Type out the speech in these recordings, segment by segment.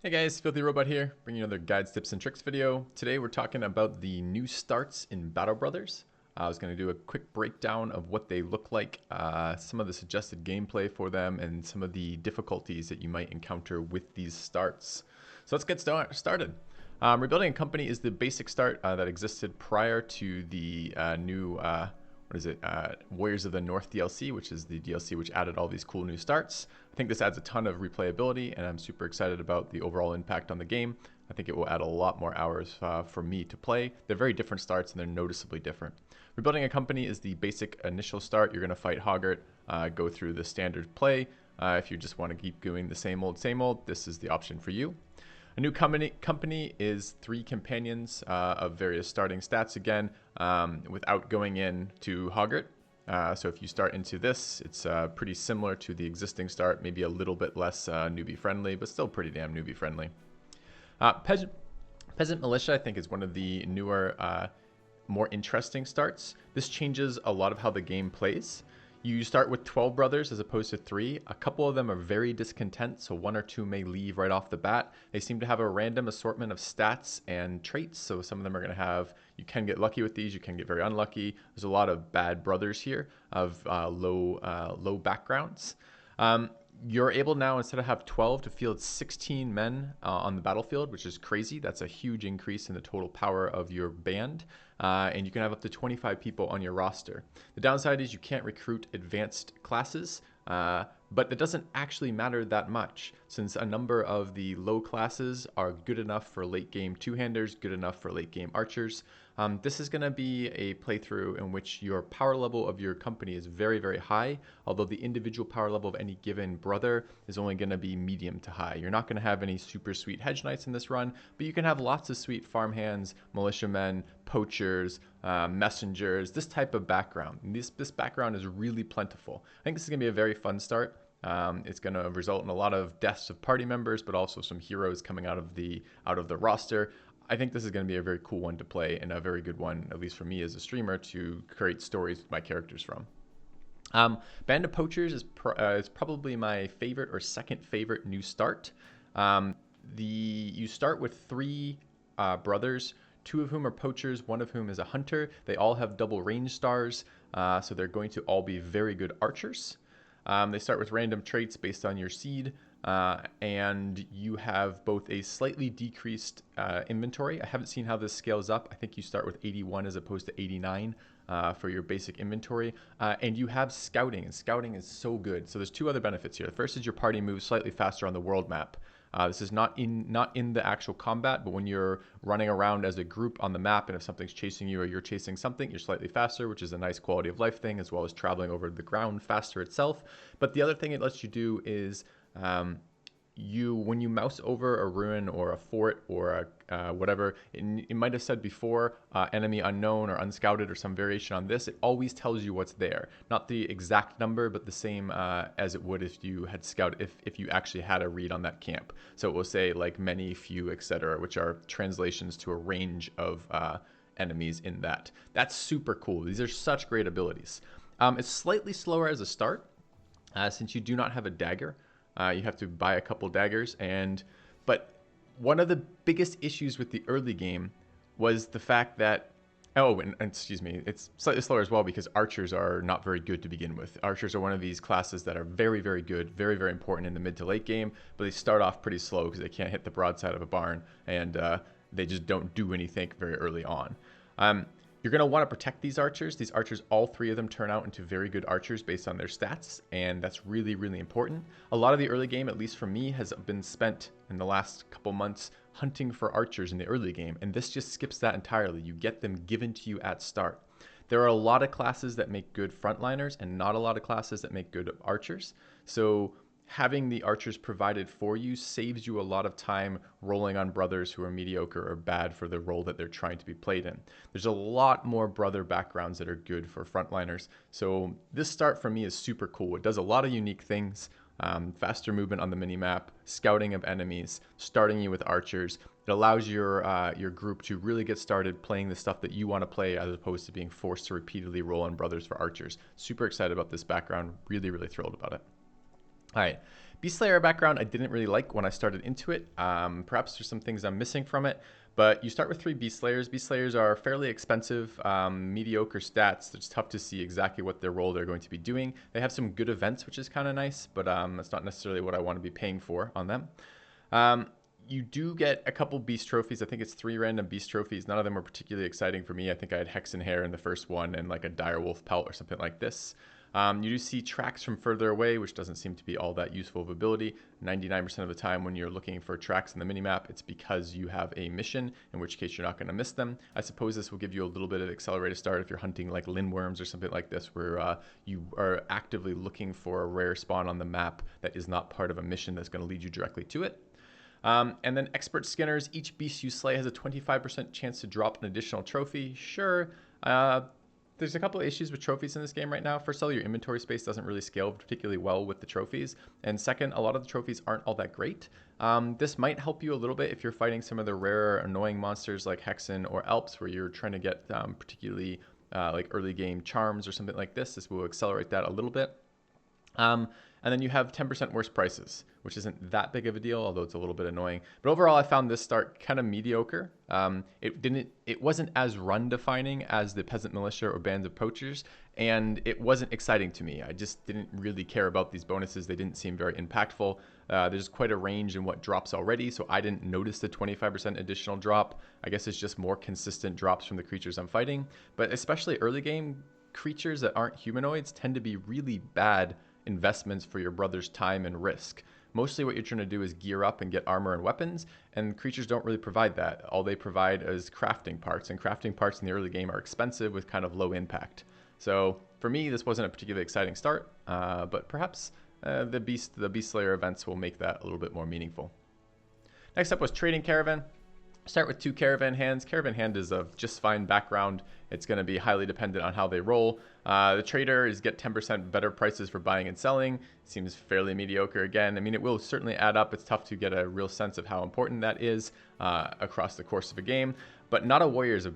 Hey guys, FilthyRobot here, bringing you another guides, tips, and tricks video. Today we're talking about the new starts in Battlebrothers. I was going to do a quick breakdown of what they look like, some of the suggested gameplay for them, and some of the difficulties that you might encounter with these starts. So let's get started. Rebuilding a company is the basic start that existed prior to the new Warriors of the North DLC, which is the DLC which added all these cool new starts. I think this adds a ton of replayability, and I'm super excited about the overall impact on the game. I think it will add a lot more hours for me to play. They're very different starts, and they're noticeably different. Rebuilding a company is the basic initial start. You're going to fight Hoggart, go through the standard play. If you just want to keep doing the same old, this is the option for you. A new company is 3 companions of various starting stats again, without going into Hoggart. So if you start into this, it's pretty similar to the existing start, maybe a little bit less newbie friendly, but still pretty damn newbie friendly. Peasant Militia, I think, is one of the newer, more interesting starts. This changes a lot of how the game plays. You start with 12 brothers as opposed to 3. A couple of them are very discontent, so 1 or 2 may leave right off the bat. They seem to have a random assortment of stats and traits, so some of them are going to have, you can get lucky with these, you can get very unlucky. There's a lot of bad brothers here of low backgrounds. You're able now, instead of have 12, to field 16 men on the battlefield, which is crazy. That's a huge increase in the total power of your band. And you can have up to 25 people on your roster. The downside is you can't recruit advanced classes, but it doesn't actually matter that much, since a number of the low classes are good enough for late game two-handers, good enough for late game archers. This is going to be a playthrough in which your power level of your company is very, very high, although the individual power level of any given brother is only going to be medium to high. You're not going to have any super sweet hedge knights in this run, but you can have lots of sweet farmhands, militiamen, poachers, messengers, this type of background. And this background is really plentiful. I think this is going to be a very fun start. It's going to result in a lot of deaths of party members, but also some heroes coming out of the roster. I think this is going to be a very cool one to play, and a very good one, at least for me as a streamer, to create stories with my characters from. Band of Poachers is probably my favorite or second favorite new start. You start with 3 brothers, 2 of whom are poachers, 1 of whom is a hunter. They all have double range stars, so they're going to all be very good archers. They start with random traits based on your seed, and you have both a slightly decreased inventory. I haven't seen how this scales up. I think you start with 81 as opposed to 89 for your basic inventory, and you have scouting, and scouting is so good. So there's 2 other benefits here. The first is your party moves slightly faster on the world map. This is not in the actual combat, but when you're running around as a group on the map, and if something's chasing you or you're chasing something, you're slightly faster, which is a nice quality of life thing, as well as traveling over the ground faster itself. But the other thing it lets you do is when you mouse over a ruin or a fort or whatever, it might have said before enemy unknown or unscouted or some variation on this. It always tells you what's there, not the exact number, but the same as it would if you had scouted, if you actually had a read on that camp. So it will say like many, few, etc., which are translations to a range of enemies in that. That's super cool. These are such great abilities. It's slightly slower as a start, since you do not have a dagger. You have to buy a couple daggers, but one of the biggest issues with the early game was the fact that, and excuse me, it's slightly slower as well because archers are not very good to begin with. Archers are one of these classes that are very, very good, very, very important in the mid to late game, but they start off pretty slow because they can't hit the broadside of a barn, and they just don't do anything very early on. You're going to want to protect these archers. These archers, all 3 of them turn out into very good archers based on their stats, and that's really, really important. A lot of the early game, at least for me, has been spent in the last couple months hunting for archers in the early game, and this just skips that entirely. You get them given to you at start. There are a lot of classes that make good frontliners and not a lot of classes that make good archers, so having the archers provided for you saves you a lot of time rolling on brothers who are mediocre or bad for the role that they're trying to be played in. There's a lot more brother backgrounds that are good for frontliners. So this start for me is super cool. It does a lot of unique things. Faster movement on the minimap, scouting of enemies, starting you with archers. It allows your group to really get started playing the stuff that you want to play, as opposed to being forced to repeatedly roll on brothers for archers. Super excited about this background. Really, really thrilled about it. All right, Beast Slayer background I didn't really like when I started into it. Perhaps there's some things I'm missing from it. But you start with 3 Beast Slayers. Beast Slayers are fairly expensive, mediocre stats. It's tough to see exactly what their role they're going to be doing. They have some good events, which is kind of nice, but that's not necessarily what I want to be paying for on them. You do get a couple beast trophies. I think it's 3 random beast trophies. None of them are particularly exciting for me. I think I had Hex and Hair in the first one and like a Direwolf pelt or something like this. You do see tracks from further away, which doesn't seem to be all that useful of ability. 99% of the time when you're looking for tracks in the minimap, it's because you have a mission, in which case you're not going to miss them. I suppose this will give you a little bit of accelerated start if you're hunting like lindworms or something like this, where you are actively looking for a rare spawn on the map that is not part of a mission that's going to lead you directly to it. And then expert skinners, each beast you slay has a 25% chance to drop an additional trophy. Sure, there's a couple of issues with trophies in this game right now. First of all, your inventory space doesn't really scale particularly well with the trophies. And second, a lot of the trophies aren't all that great. This might help you a little bit if you're fighting some of the rare, annoying monsters like Hexen or Alps, where you're trying to get particularly like early game charms or something like this. This will accelerate that a little bit. And then you have 10% worse prices, which isn't that big of a deal, although it's a little bit annoying. But overall, I found this start kind of mediocre. It wasn't as run defining as the Peasant Militia or Bands of Poachers, and it wasn't exciting to me. I just didn't really care about these bonuses. They didn't seem very impactful. There's quite a range in what drops already, so I didn't notice the 25% additional drop. I guess it's just more consistent drops from the creatures I'm fighting. But especially early game, creatures that aren't humanoids tend to be really bad investments for your brother's time and risk. Mostly what you're trying to do is gear up and get armor and weapons, and creatures don't really provide that. All they provide is crafting parts, and crafting parts in the early game are expensive with kind of low impact. So for me, this wasn't a particularly exciting start, but perhaps the Beast Slayer events will make that a little bit more meaningful. Next up was Trading Caravan. Start with 2 Caravan hands. Caravan hand is of just fine background. It's going to be highly dependent on how they roll. The trader is get 10% better prices for buying and selling. Seems fairly mediocre again. I mean, it will certainly add up. It's tough to get a real sense of how important that is across the course of a game. But not a warrior is a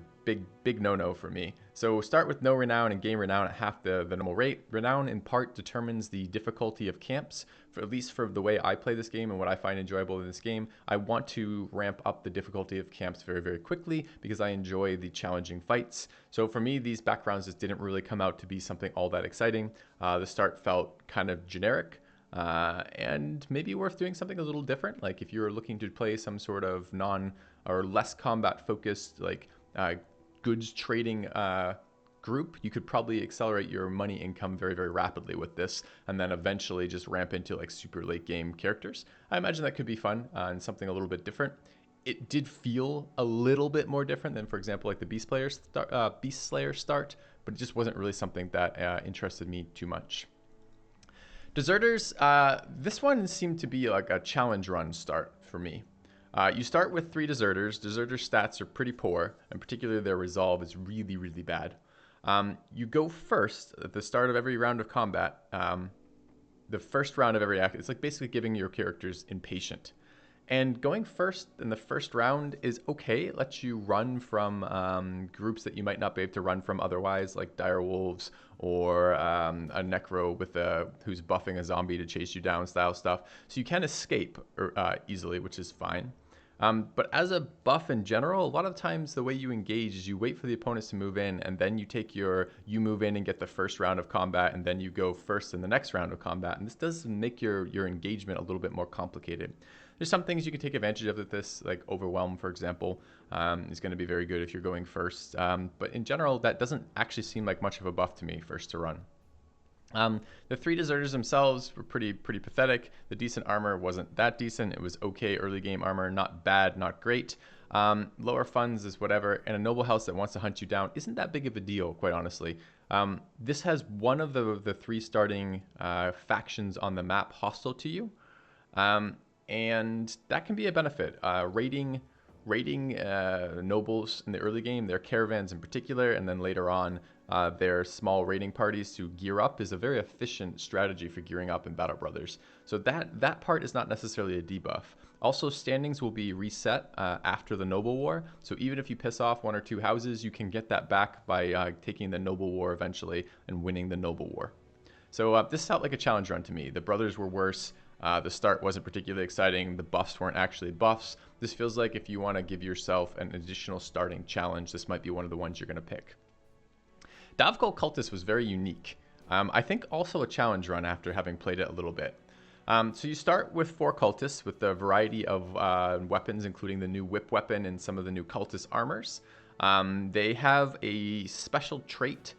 big no-no for me. So start with no renown and gain renown at half the normal rate. Renown in part determines the difficulty of camps, at least for the way I play this game and what I find enjoyable in this game. I want to ramp up the difficulty of camps very, very quickly because I enjoy the challenging fights. So for me, these backgrounds just didn't really come out to be something all that exciting. The start felt kind of generic. And maybe worth doing something a little different. Like if you're looking to play some sort of non or less combat focused, like goods trading group, you could probably accelerate your money income very, very rapidly with this, and then eventually just ramp into like super late game characters. I imagine that could be fun and something a little bit different. It did feel a little bit more different than, for example, like the Beast Slayer start, but it just wasn't really something that interested me too much. Deserters, this one seemed to be like a challenge run start for me. You start with 3 deserters. Deserters' stats are pretty poor, and particularly their resolve is really, really bad. You go first at the start of every round of combat. The first round of every act, it's like basically giving your characters impatient. And going first in the first round is okay. It lets you run from groups that you might not be able to run from otherwise, like direwolves or a necro with who's buffing a zombie to chase you down style stuff. So you can escape easily, which is fine. But as a buff in general, a lot of times the way you engage is you wait for the opponents to move in, and then you move in and get the first round of combat, and then you go first in the next round of combat. And this does make your engagement a little bit more complicated. There's some things you can take advantage of with this, like Overwhelm, for example, is going to be very good if you're going first. But in general, that doesn't actually seem like much of a buff to me first to run. The 3 deserters themselves were pretty pathetic. The decent armor wasn't that decent. It was okay early game armor, not bad, not great. Lower funds is whatever, and a noble house that wants to hunt you down isn't that big of a deal, quite honestly. This has one of the 3 starting factions on the map hostile to you. And that can be a benefit. Raiding nobles in the early game, their caravans in particular, and then later on their small raiding parties to gear up is a very efficient strategy for gearing up in Battlebrothers. So that part is not necessarily a debuff. Also, standings will be reset after the Noble War. So even if you piss off 1 or 2 houses, you can get that back by taking the Noble War eventually and winning the Noble War. So this felt like a challenge run to me. The brothers were worse. The start wasn't particularly exciting. The buffs weren't actually buffs. This feels like if you want to give yourself an additional starting challenge, this might be one of the ones you're going to pick. Davkol Cultus was very unique. I think also a challenge run after having played it a little bit. So you start with 4 Cultists with a variety of weapons, including the new whip weapon and some of the new Cultist armors. They have a special trait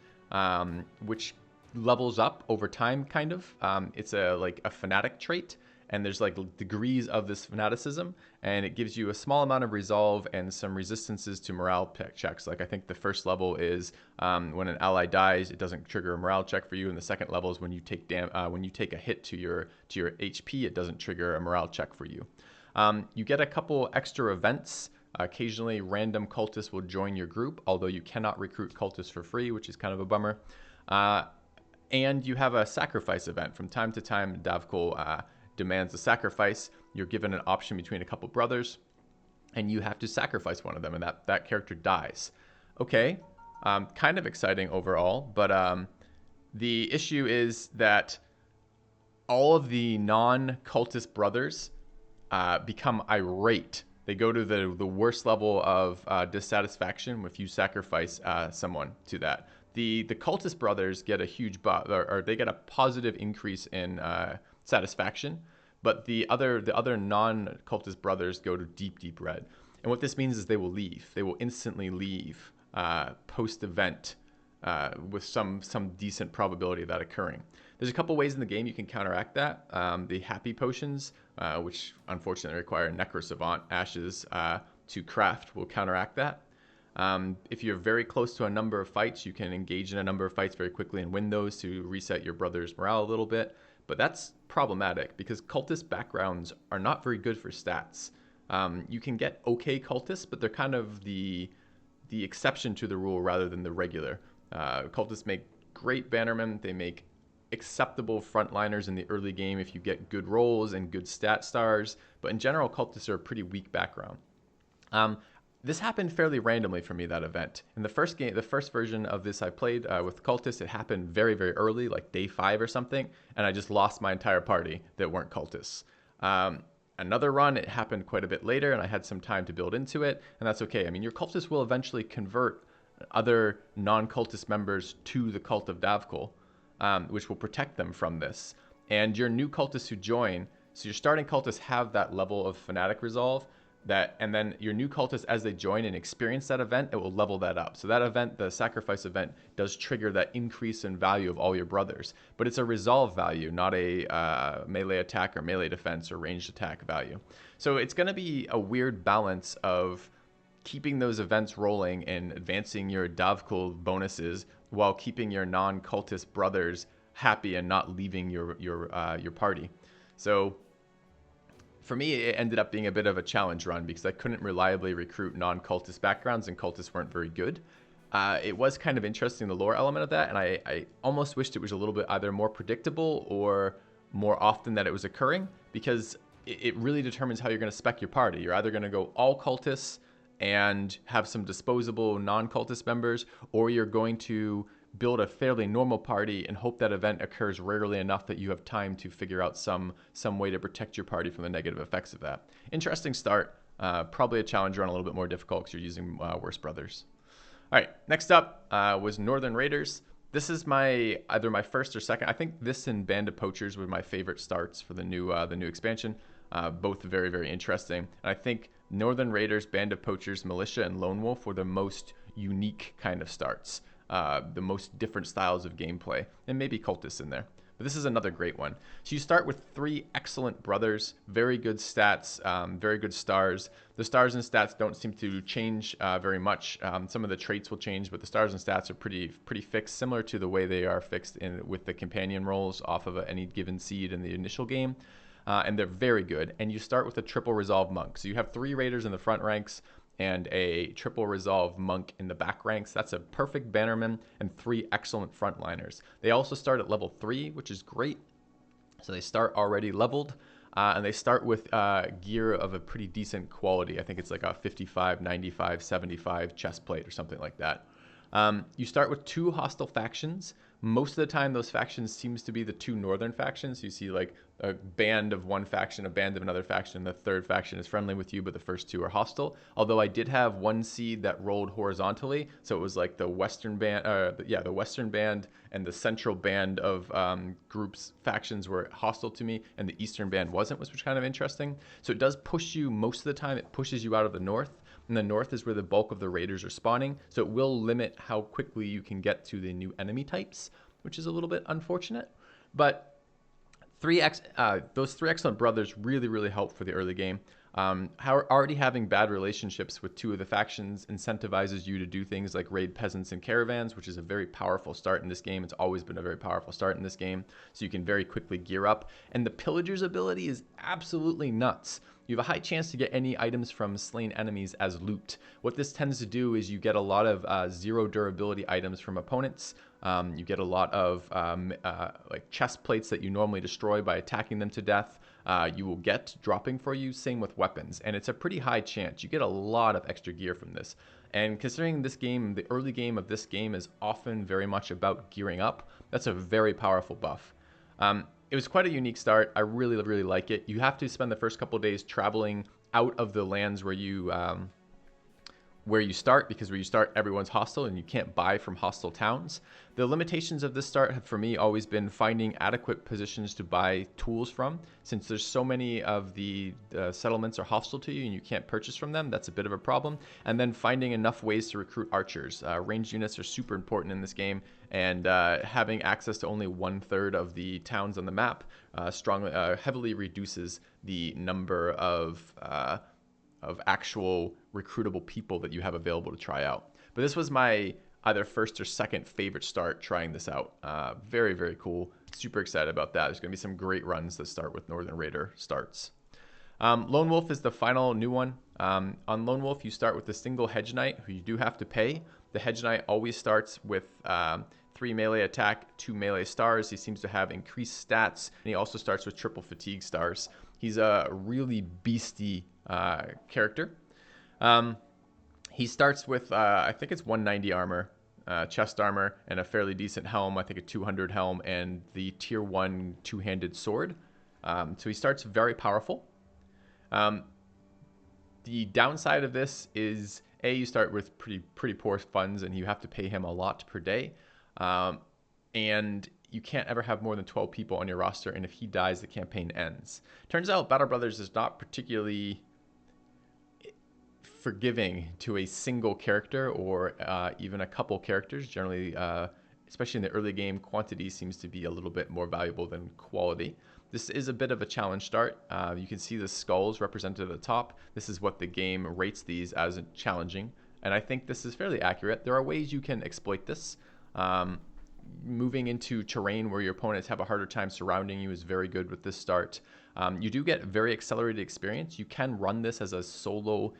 which levels up over time, kind of. It's like a fanatic trait, and there's like degrees of this fanaticism, and it gives you a small amount of resolve and some resistances to morale checks. Like I think the first level is when an ally dies, it doesn't trigger a morale check for you, and the second level is when you take a hit to your HP, it doesn't trigger a morale check for you. You get a couple extra events. Occasionally, random cultists will join your group, although you cannot recruit cultists for free, which is kind of a bummer. And you have a sacrifice event. From time to time, Davkol demands a sacrifice. You're given an option between a couple brothers, and you have to sacrifice one of them, and that character dies. Okay, kind of exciting overall, but the issue is that all of the non-cultist brothers become irate. They go to the worst level of dissatisfaction if you sacrifice someone to that. The cultist brothers get a huge buff, or they get a positive increase in satisfaction, but the other non-cultist brothers go to deep red. And what this means is they will leave. They will instantly leave post-event with some decent probability of that occurring. There's a couple ways in the game you can counteract that. The happy potions, which unfortunately require Necrosavant ashes to craft, will counteract that. If you're very close to a number of fights, you can engage in a number of fights very quickly and win those to reset your brother's morale a little bit. But that's problematic because cultist backgrounds are not very good for stats. You can get okay cultists, but they're kind of the exception to the rule rather than the regular. Cultists make great bannermen. They make acceptable frontliners in the early game if you get good rolls and good stat stars. But in general, cultists are a pretty weak background. This happened fairly randomly for me, that event. In the first game, the first version of this I played with cultists, it happened very, very early, like day 5 or something, and I just lost my entire party that weren't cultists. Another run, it happened quite a bit later, and I had some time to build into it, and that's okay. I mean, your cultists will eventually convert other non-cultist members to the cult of Davkol, which will protect them from this. And your new cultists who join, so your starting cultists have that level of fanatic resolve, and then your new cultists, as they join and experience that event, it will level that up. So that event, the sacrifice event, does trigger that increase in value of all your brothers. But it's a resolve value, not a melee attack or melee defense or ranged attack value. So it's going to be a weird balance of keeping those events rolling and advancing your Davkol bonuses while keeping your non-cultist brothers happy and not leaving your party. So for me, it ended up being a bit of a challenge run because I couldn't reliably recruit non-cultist backgrounds, and cultists weren't very good. It was kind of interesting, the lore element of that, and I almost wished it was a little bit either more predictable or more often that it was occurring, because it really determines how you're going to spec your party. You're either going to go all cultists and have some disposable non-cultist members, or you're going to build a fairly normal party and hope that event occurs rarely enough that you have time to figure out some way to protect your party from the negative effects of that. Interesting start. Probably a challenge run, a little bit more difficult because you're using worse brothers. All right, next up was Northern Raiders. This is either my first or second. I think this and Band of Poachers were my favorite starts for the new expansion. Both very, very interesting. And I think Northern Raiders, Band of Poachers, Militia, and Lone Wolf were the most unique kind of starts. The most different styles of gameplay, and maybe cultists in there. But this is another great one. So you start with 3 excellent brothers, very good stats, very good stars. The stars and stats don't seem to change very much. Some of the traits will change, but the stars and stats are pretty fixed, similar to the way they are fixed with the companion rolls off of any given seed in the initial game. And they're very good. And you start with a triple resolve monk. So you have 3 raiders in the front ranks and a triple resolve monk in the back ranks. That's a perfect bannerman and 3 excellent frontliners. They also start at level 3, which is great. So they start already leveled, and they start with gear of a pretty decent quality. I think it's like a 55, 95, 75 chest plate or something like that. You start with 2 hostile factions, Most of the time, those factions seems to be the two northern factions. You see like a band of one faction, a band of another faction, and the third faction is friendly with you, but the first two are hostile. Although I did have one seed that rolled horizontally, so it was like the western band, the western band and the central band of groups, factions were hostile to me, and the eastern band wasn't, which was kind of interesting. So it does push you, most of the time, it pushes you out of the north. And the north is where the bulk of the raiders are spawning, so it will limit how quickly you can get to the new enemy types, which is a little bit unfortunate. But those three excellent brothers really help for the early game. Already having bad relationships with two of the factions incentivizes you to do things like raid peasants and caravans, which is a very powerful start in this game. It's always been a very powerful start in this game, so you can very quickly gear up. And the pillager's ability is absolutely nuts. You have a high chance to get any items from slain enemies as loot. What this tends to do is you get a lot of zero durability items from opponents. You get a lot of like chest plates that you normally destroy by attacking them to death. You will get dropping for you, same with weapons. And it's a pretty high chance. You get a lot of extra gear from this. And considering this game, the early game of this game is often very much about gearing up, that's a very powerful buff. It was quite a unique start. I really like it. You have to spend the first couple of days traveling out of the lands where you start, because where you start, everyone's hostile and you can't buy from hostile towns. The limitations of this start have for me always been finding adequate positions to buy tools from. Since there's so many of the settlements are hostile to you and you can't purchase from them, that's a bit of a problem. And then finding enough ways to recruit archers. Ranged units are super important in this game, and having access to only 1/3 of the towns on the map heavily reduces the number of actual recruitable people that you have available to try out. But this was my either first or second favorite start trying this out. Very cool. Super excited about that. There's going to be some great runs that start with Northern Raider starts. Lone Wolf is the final new one. On Lone Wolf, you start with a single Hedge Knight who you do have to pay. The Hedge Knight always starts with 3 melee attack, 2 melee stars. He seems to have increased stats, and he also starts with triple fatigue stars. He's a really beastie character. He starts with, I think it's 190 armor, chest armor, and a fairly decent helm, I think a 200 helm, and the tier 1 two-handed sword. So he starts very powerful. The downside of this is, you start with pretty poor funds, and you have to pay him a lot per day. And you can't ever have more than 12 people on your roster, and if he dies, the campaign ends. Turns out Battlebrothers is not particularly forgiving to a single character or even a couple characters. Generally, especially in the early game, quantity seems to be a little bit more valuable than quality. This is a bit of a challenge start. You can see the skulls represented at the top. This is what the game rates these as challenging, and I think this is fairly accurate. There are ways you can exploit this. Moving into terrain where your opponents have a harder time surrounding you is very good with this start. You do get very accelerated experience. You can run this as a solo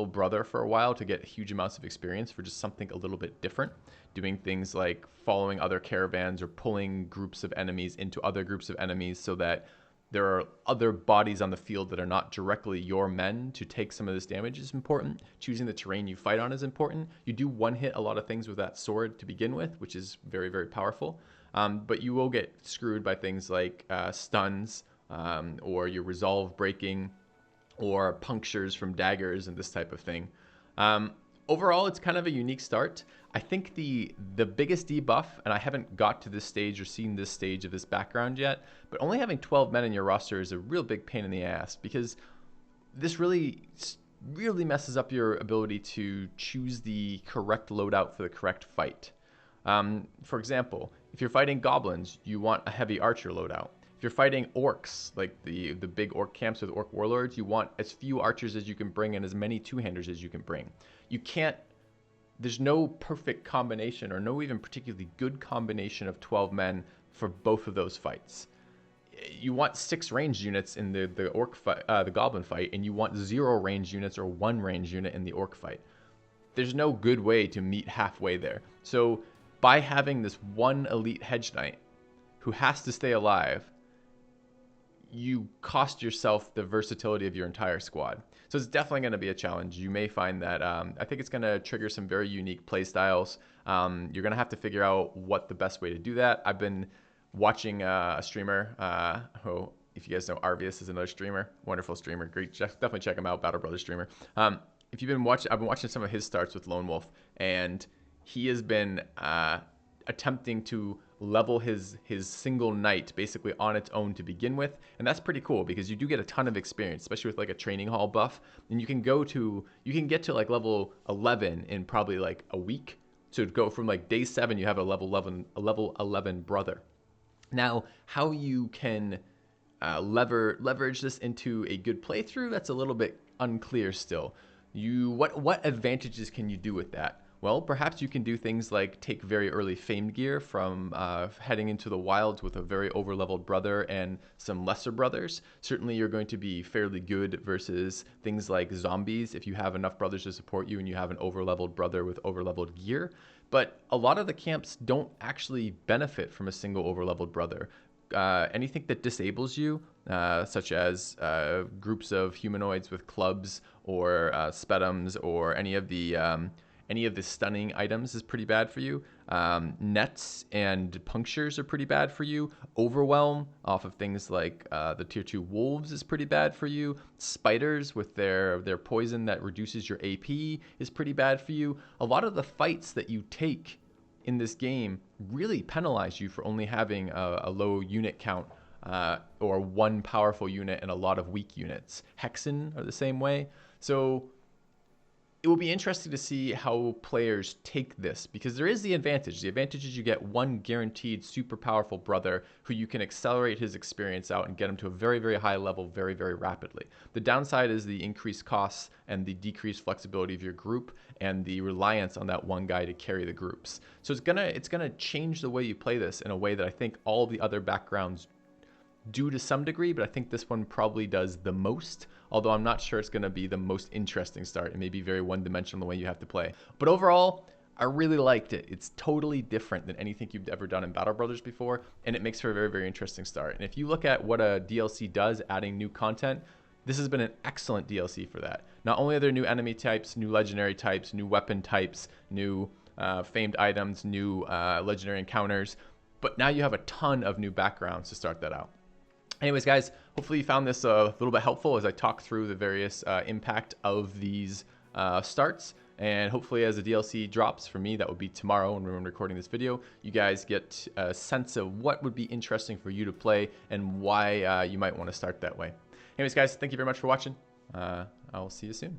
brother for a while to get huge amounts of experience for just something a little bit different, doing things like following other caravans or pulling groups of enemies into other groups of enemies so that there are other bodies on the field that are not directly your men to take some of this damage is important. Choosing the terrain you fight on is important. You do one-hit a lot of things with that sword to begin with, which is very powerful. But you will get screwed by things like stuns or your resolve breaking or punctures from daggers and this type of thing. Overall, it's kind of a unique start. I think the biggest debuff, and I haven't got to this stage or seen this stage of this background yet, but only having 12 men in your roster is a real big pain in the ass, because this really messes up your ability to choose the correct loadout for the correct fight. For example, if you're fighting goblins, you want a heavy archer loadout. If you're fighting orcs, like the big orc camps with orc warlords, you want as few archers as you can bring and as many two-handers as you can bring. There's no perfect combination, or no even particularly good combination of 12 men for both of those fights. You want 6 ranged units in the goblin fight, and you want 0 ranged units or 1 ranged unit in the orc fight. There's no good way to meet halfway there. So by having this one elite hedge knight who has to stay alive, you cost yourself the versatility of your entire squad. So it's definitely going to be a challenge. You may find that I think it's going to trigger some very unique play styles. You're going to have to figure out what the best way to do that. I've been watching a streamer who, if you guys know, Arvius is another streamer, wonderful streamer, great. Definitely check him out, Battlebrothers streamer. If you've been watching, I've been watching some of his starts with Lone Wolf, and he has been attempting to level his single knight basically on its own to begin with, and that's pretty cool because you do get a ton of experience, especially with like a training hall buff, and you can get to like level 11 in probably like a week. So to go from like day 7, you have a level 11 brother. Now, how you can leverage this into a good playthrough, that's a little bit unclear still. What advantages can you do with that? Well, perhaps you can do things like take very early famed gear from heading into the wilds with a very overleveled brother and some lesser brothers. Certainly you're going to be fairly good versus things like zombies if you have enough brothers to support you and you have an overleveled brother with overleveled gear. But a lot of the camps don't actually benefit from a single overleveled brother. Anything that disables you, such as groups of humanoids with clubs or spedums or any of the stunning items is pretty bad for you. Nets and punctures are pretty bad for you. Overwhelm off of things like the tier 2 wolves is pretty bad for you. Spiders with their poison that reduces your AP is pretty bad for you. A lot of the fights that you take in this game really penalize you for only having a low unit count or one powerful unit and a lot of weak units. Hexen are the same way. So it will be interesting to see how players take this, because there is the advantage. The advantage is you get one guaranteed super powerful brother who you can accelerate his experience out and get him to a very, very high level very, very rapidly. The downside is the increased costs and the decreased flexibility of your group and the reliance on that one guy to carry the groups. So it's gonna change the way you play this in a way that I think all the other backgrounds do to some degree, but I think this one probably does the most, although I'm not sure it's going to be the most interesting start. It may be very one-dimensional the way you have to play. But overall, I really liked it. It's totally different than anything you've ever done in Battle Brothers before, and it makes for a very, very interesting start. And if you look at what a DLC does, adding new content, this has been an excellent DLC for that. Not only are there new enemy types, new legendary types, new weapon types, new famed items, new legendary encounters, but now you have a ton of new backgrounds to start that out. Anyways, guys, hopefully you found this a little bit helpful as I talk through the various impact of these starts. And hopefully as the DLC drops, for me, that will be tomorrow when we're recording this video, you guys get a sense of what would be interesting for you to play and why you might want to start that way. Anyways, guys, thank you very much for watching. I'll see you soon.